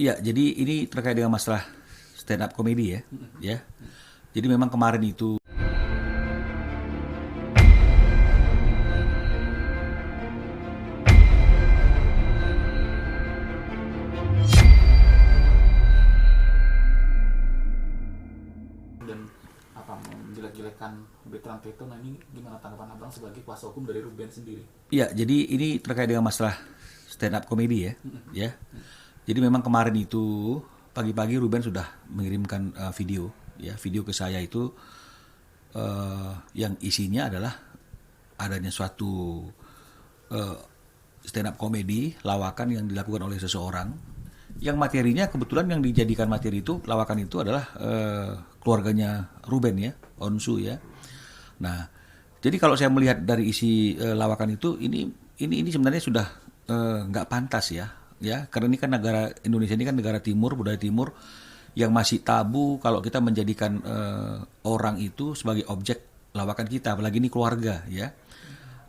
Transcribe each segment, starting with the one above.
Iya, jadi ini terkait dengan masalah stand up comedy ya. Ya. Jadi memang kemarin itu dan menjelek-jelekan Bertrand Peto. Nah, ini gimana tanggapan abang sebagai kuasa hukum dari Ruben sendiri? iya, jadi ini terkait dengan masalah stand up comedy ya. Ya. Jadi memang kemarin itu pagi-pagi Ruben sudah mengirimkan video video ke saya itu yang isinya adalah adanya suatu stand up comedy lawakan yang dilakukan oleh seseorang yang materinya kebetulan yang dijadikan materi itu lawakan itu adalah keluarganya Ruben ya, Onsu ya. Nah, jadi kalau saya melihat dari isi lawakan itu ini sebenarnya sudah nggak pantas ya karena ini kan negara Indonesia ini kan negara timur, budaya timur yang masih tabu kalau kita menjadikan orang itu sebagai objek lawakan kita, apalagi ini keluarga ya.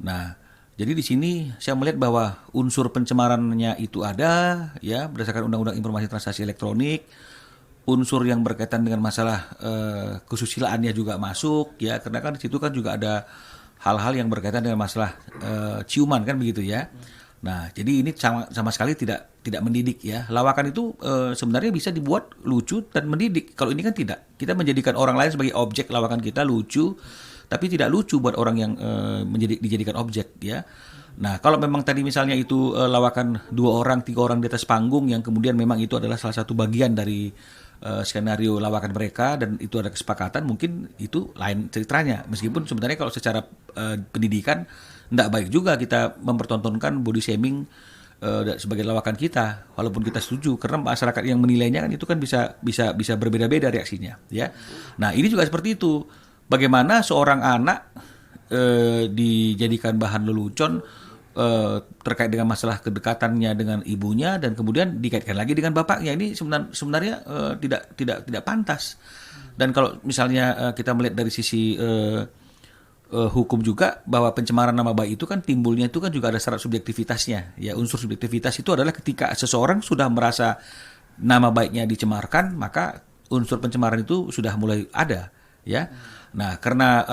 Nah, jadi di sini saya melihat bahwa unsur pencemarannya itu ada ya berdasarkan Undang-Undang Informasi Transaksi Elektronik, unsur yang berkaitan dengan masalah kesusilaannya juga masuk ya karena kan di situ kan juga ada hal-hal yang berkaitan dengan masalah ciuman kan begitu ya. Nah, jadi ini sama sekali tidak mendidik ya. Lawakan itu sebenarnya bisa dibuat lucu dan mendidik. Kalau ini kan tidak. Kita menjadikan orang lain sebagai objek lawakan kita lucu, tapi tidak lucu buat orang yang dijadikan objek ya. Nah, kalau memang tadi misalnya itu lawakan 2 orang, 3 orang di atas panggung yang kemudian memang itu adalah salah satu bagian dari skenario lawakan mereka dan itu ada kesepakatan, mungkin itu lain ceritanya. Meskipun sebenarnya kalau secara pendidikan tidak baik juga kita mempertontonkan body shaming sebagai lawakan kita, walaupun kita setuju karena masyarakat yang menilainya kan itu kan bisa berbeda-beda reaksinya ya. Nah, ini juga seperti itu. Bagaimana seorang anak dijadikan bahan lelucon terkait dengan masalah kedekatannya dengan ibunya dan kemudian dikaitkan lagi dengan bapaknya, ini sebenarnya tidak pantas. Dan kalau misalnya kita melihat dari sisi hukum juga bahwa pencemaran nama baik itu kan timbulnya itu kan juga ada syarat subjektivitasnya ya. Unsur subjektivitas itu adalah ketika seseorang sudah merasa nama baiknya dicemarkan, maka unsur pencemaran itu sudah mulai ada ya. Nah, karena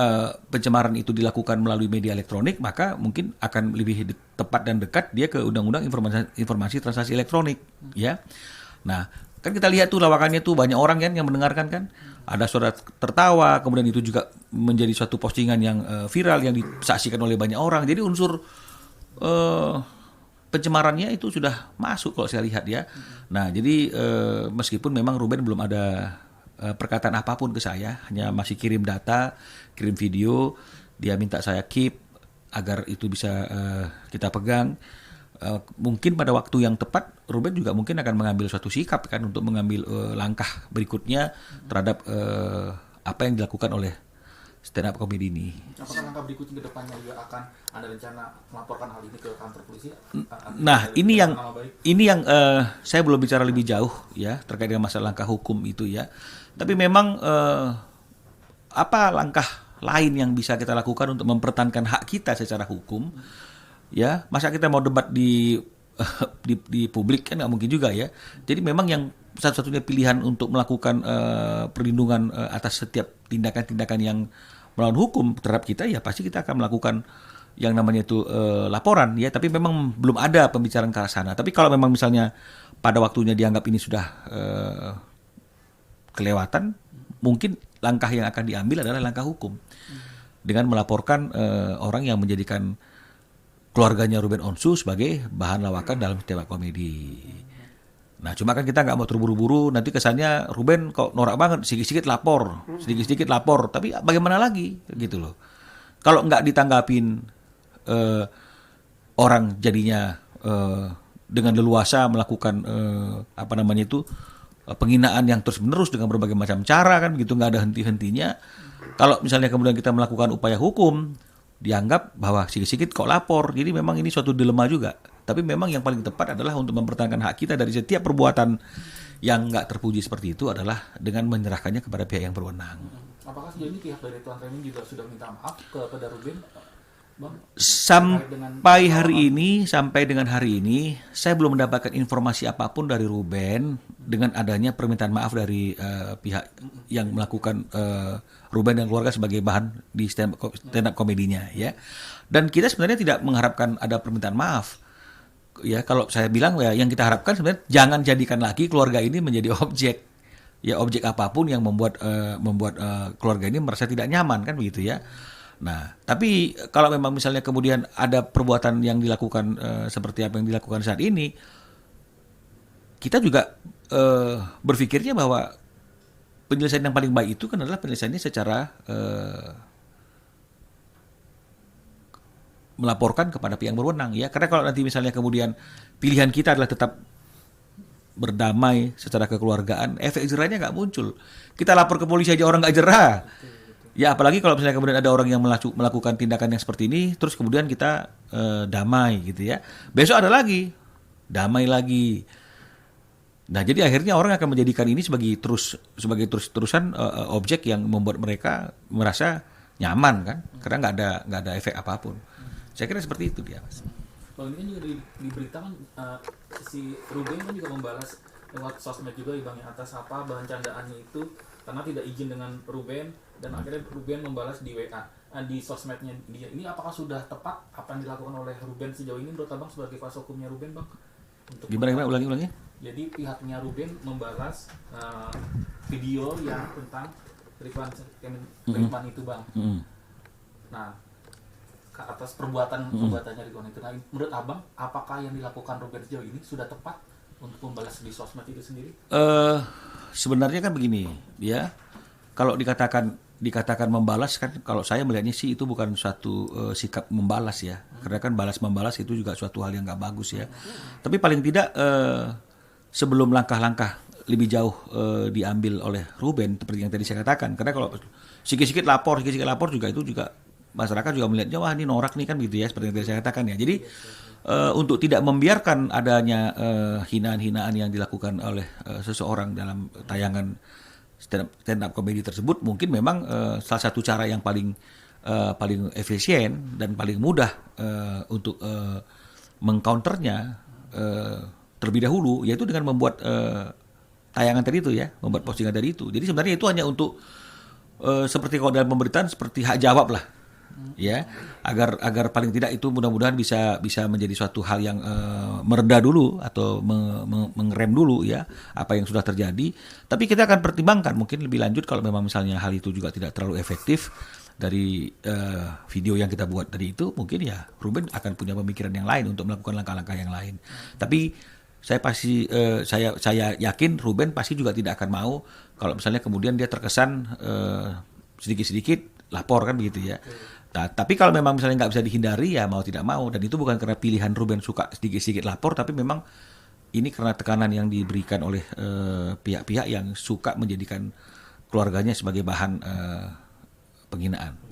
pencemaran itu dilakukan melalui media elektronik, maka mungkin akan lebih tepat dan dekat dia ke Undang-Undang Informasi Transaksi Elektronik ya. Nah, kan kita lihat tuh lawakannya tuh banyak orang kan yang mendengarkan kan. Ada suara tertawa, kemudian itu juga menjadi suatu postingan yang viral yang disaksikan oleh banyak orang. Jadi unsur pencemarannya itu sudah masuk kalau saya lihat ya. Nah, jadi meskipun memang Ruben belum ada perkataan apapun ke saya, hanya masih kirim data, kirim video, dia minta saya keep agar itu bisa kita pegang. Mungkin pada waktu yang tepat Ruben juga mungkin akan mengambil suatu sikap kan untuk mengambil langkah berikutnya terhadap apa yang dilakukan oleh stand up comedy ini. Apakah langkah berikutnya ke depannya juga akan ada rencana melaporkan hal ini ke kantor polisi? Nah, ini yang saya belum bicara lebih jauh ya terkait dengan masalah langkah hukum itu ya. Tapi memang apa langkah lain yang bisa kita lakukan untuk mempertahankan hak kita secara hukum? Ya, masa kita mau debat di publik kan nggak mungkin juga ya. Jadi memang yang satu-satunya pilihan untuk melakukan perlindungan atas setiap tindakan-tindakan yang melawan hukum terhadap kita ya pasti kita akan melakukan yang namanya itu laporan ya. Tapi memang belum ada pembicaraan ke arah sana. Tapi kalau memang misalnya pada waktunya dianggap ini sudah kelewatan, mungkin langkah yang akan diambil adalah langkah hukum dengan melaporkan orang yang menjadikan keluarganya Ruben Onsu sebagai bahan lawakan dalam stand up komedi. Nah, cuma kan kita nggak mau terburu-buru, nanti kesannya Ruben kok norak banget, sedikit-sedikit lapor, tapi bagaimana lagi gitu loh. Kalau nggak ditanggapin orang jadinya dengan leluasa melakukan penghinaan yang terus-menerus dengan berbagai macam cara kan begitu, nggak ada henti-hentinya. Kalau misalnya kemudian kita melakukan upaya hukum, dianggap bahwa sedikit-sedikit kok lapor. Jadi memang ini suatu dilema juga. Tapi memang yang paling tepat adalah untuk mempertahankan hak kita dari setiap perbuatan yang nggak terpuji seperti itu adalah dengan menyerahkannya kepada pihak yang berwenang. Apakah sejauh ini pihak dari Tuan Remin juga sudah minta maaf kepada Ruben? Bang? Sampai dengan hari ini saya belum mendapatkan informasi apapun dari Ruben dengan adanya permintaan maaf dari pihak yang melakukan Ruben dan keluarga sebagai bahan di stand up komedinya ya. Dan kita sebenarnya tidak mengharapkan ada permintaan maaf. Ya, kalau saya bilang ya yang kita harapkan sebenarnya jangan jadikan lagi keluarga ini menjadi objek. Ya, objek apapun yang membuat keluarga ini merasa tidak nyaman kan begitu ya. Nah, tapi kalau memang misalnya kemudian ada perbuatan yang dilakukan seperti apa yang dilakukan saat ini, kita juga berpikirnya bahwa penyelesaian yang paling baik itu kan adalah penyelesaiannya secara melaporkan kepada pihak berwenang ya. Karena kalau nanti misalnya kemudian pilihan kita adalah tetap berdamai secara kekeluargaan, efek jerahnya nggak muncul. Kita lapor ke polisi aja orang nggak jerah. Ya apalagi kalau misalnya kemudian ada orang yang melakukan tindakan yang seperti ini, terus kemudian kita damai gitu ya. Besok ada lagi, damai lagi. Nah jadi akhirnya orang akan menjadikan ini sebagai terus-terusan objek yang membuat mereka merasa nyaman kan, karena nggak ada efek apapun. Saya kira seperti itu dia, Mas. Bang, ini kan juga di berita kan si Ruben kan juga membalas lewat sosmed juga Bang yang atas apa bahan candaannya itu karena tidak izin dengan Ruben dan akhirnya Ruben membalas di WA di sosmednya dia. Ini apakah sudah tepat apa yang dilakukan oleh Ruben sejauh ini menurut Abang sebagai kuasa hukumnya Ruben Bang? Gimana ulangi? Jadi pihaknya Ruben membalas video yang tentang Ridwan itu Bang. Nah atas perbuatannya Ridwan itu. Nah, menurut Abang apakah yang dilakukan Ruben sejauh ini sudah tepat untuk membalas di sosmed itu sendiri? Sebenarnya kan begini ya. Kalau dikatakan membalas kan kalau saya melihatnya sih itu bukan suatu sikap membalas ya. Karena kan balas-membalas itu juga suatu hal yang nggak bagus ya. Tapi paling tidak sebelum langkah-langkah lebih jauh diambil oleh Ruben seperti yang tadi saya katakan. Karena kalau sikit-sikit lapor juga itu juga masyarakat juga melihatnya wah ini norak nih kan gitu ya seperti yang tadi saya katakan ya. Jadi untuk tidak membiarkan adanya hinaan-hinaan yang dilakukan oleh seseorang dalam tayangan stand up comedy tersebut mungkin memang salah satu cara yang paling efisien dan paling mudah untuk mengcounternya terlebih dahulu yaitu dengan membuat tayangan tadi itu ya, membuat postingan tadi itu. Jadi sebenarnya itu hanya untuk seperti kalau dalam pemberitaan seperti hak jawab lah. Ya, agar paling tidak itu mudah-mudahan bisa menjadi suatu hal yang mereda dulu atau mengerem dulu ya apa yang sudah terjadi. Tapi kita akan pertimbangkan mungkin lebih lanjut kalau memang misalnya hal itu juga tidak terlalu efektif dari video yang kita buat tadi itu, mungkin ya Ruben akan punya pemikiran yang lain untuk melakukan langkah-langkah yang lain. Tapi saya yakin Ruben pasti juga tidak akan mau kalau misalnya kemudian dia terkesan sedikit-sedikit lapor kan begitu ya. Nah, tapi kalau memang misalnya nggak bisa dihindari ya mau tidak mau, dan itu bukan karena pilihan Ruben suka sedikit-sedikit lapor, tapi memang ini karena tekanan yang diberikan oleh pihak-pihak yang suka menjadikan keluarganya sebagai bahan penghinaan.